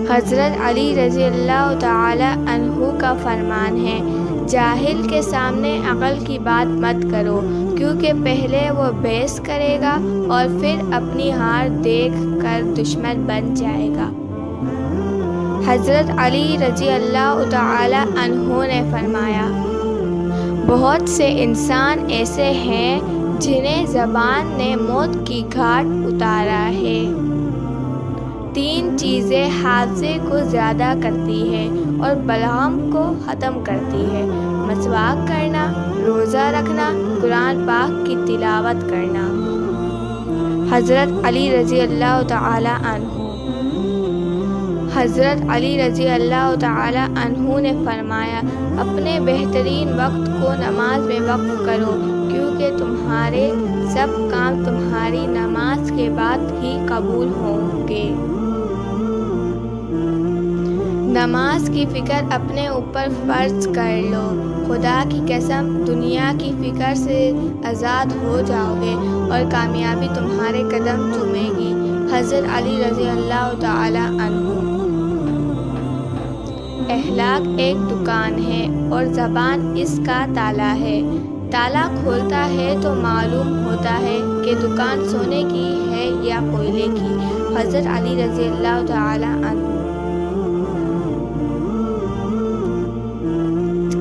حضرت علی رضی اللہ تعالی عنہ کا فرمان ہے، جاہل کے سامنے عقل کی بات مت کرو، کیونکہ پہلے وہ بحث کرے گا اور پھر اپنی ہار دیکھ کر دشمن بن جائے گا۔ حضرت علی رضی اللہ تعالی عنہ نے فرمایا، بہت سے انسان ایسے ہیں جنہیں زبان نے موت کی گھاٹ اتارا ہے۔ 3 چیزیں حافظے کو زیادہ کرتی ہیں اور بلغم کو ختم کرتی ہیں: مسواک کرنا، روزہ رکھنا، قرآن پاک کی تلاوت کرنا۔ حضرت علی رضی اللہ تعالی عنہ حضرت علی رضی اللہ تعالی عنہ نے فرمایا، اپنے بہترین وقت کو نماز میں وقف کرو، کیونکہ تمہارے سب کام تمہاری نماز کے بعد ہی قبول ہوں گے۔ نماز کی فکر اپنے اوپر فرض کر لو، خدا کی قسم دنیا کی فکر سے آزاد ہو جاؤ گے اور کامیابی تمہارے قدم چومے گی۔ حضرت علی رضی اللہ تعالی عنہ۔ اخلاق ایک دکان ہے اور زبان اس کا تالا ہے۔ تالا کھولتا ہے تو معلوم ہوتا ہے کہ دکان سونے کی ہے یا کوئلے کی۔ حضرت علی رضی اللہ تعالی عنہ۔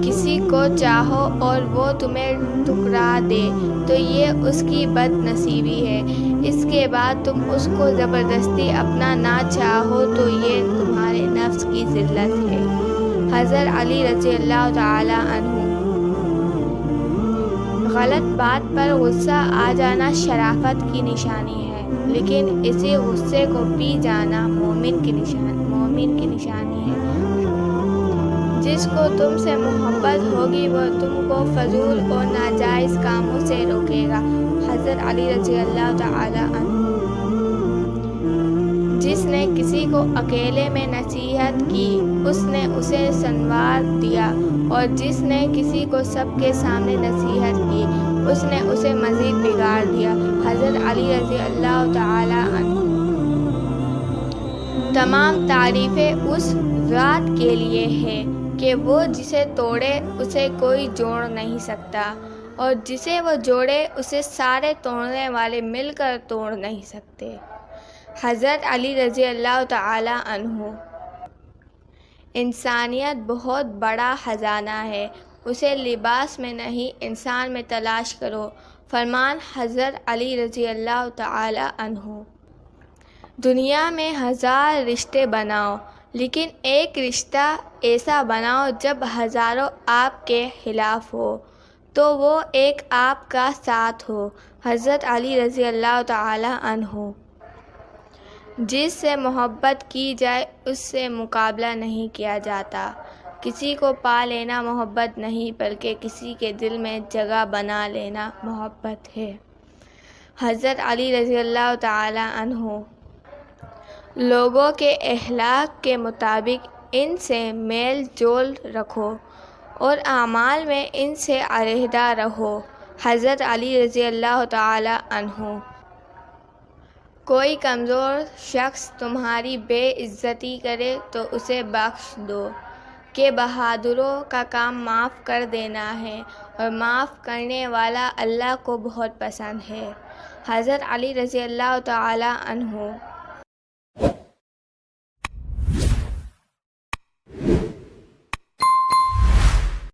کسی کو چاہو اور وہ تمہیں ٹھکرا دے تو یہ اس کی بد نصیبی ہے، اس کے بعد تم اس کو زبردستی اپنا نہ چاہو تو یہ تمہارے نفس کی ذلت ہے۔ حضرت علی رضی اللہ تعالی عنہ۔ غلط بات پر غصہ آ جانا شرافت کی نشانی ہے، لیکن اسی غصے کو پی جانا مومن کی نشانی ہے۔ جس کو تم سے محبت ہوگی وہ تم کو فضول اور ناجائز کاموں سے روکے گا۔ حضرت علی رضی اللہ تعالی عنہ۔ جس نے کسی کو اکیلے میں نصیحت کی اس نے اسے سنوار دیا، اور جس نے کسی کو سب کے سامنے نصیحت کی اس نے اسے مزید بگاڑ دیا۔ حضرت علی رضی اللہ تعالی عنہ۔ تمام تعریفیں اس ذات کے لیے ہے کہ وہ جسے توڑے اسے کوئی جوڑ نہیں سکتا، اور جسے وہ جوڑے اسے سارے توڑنے والے مل کر توڑ نہیں سکتے۔ حضرت علی رضی اللہ تعالی عنہ۔ انسانیت بہت بڑا خزانہ ہے، اسے لباس میں نہیں انسان میں تلاش کرو۔ فرمان حضرت علی رضی اللہ تعالی عنہ۔ دنیا میں 1000 رشتے بناؤ، لیکن ایک رشتہ ایسا بناؤ جب ہزاروں آپ کے خلاف ہو تو وہ ایک آپ کا ساتھ ہو۔ حضرت علی رضی اللہ تعالی عنہ۔ جس سے محبت کی جائے اس سے مقابلہ نہیں کیا جاتا۔ کسی کو پا لینا محبت نہیں بلکہ کسی کے دل میں جگہ بنا لینا محبت ہے۔ حضرت علی رضی اللہ تعالی عنہ۔ لوگوں کے اخلاق کے مطابق ان سے میل جول رکھو اور اعمال میں ان سے علیحدہ رہو۔ حضرت علی رضی اللہ تعالی عنہ۔ کوئی کمزور شخص تمہاری بے عزتی کرے تو اسے بخش دو، کہ بہادروں کا کام معاف کر دینا ہے اور معاف کرنے والا اللہ کو بہت پسند ہے۔ حضرت علی رضی اللہ تعالی عنہ۔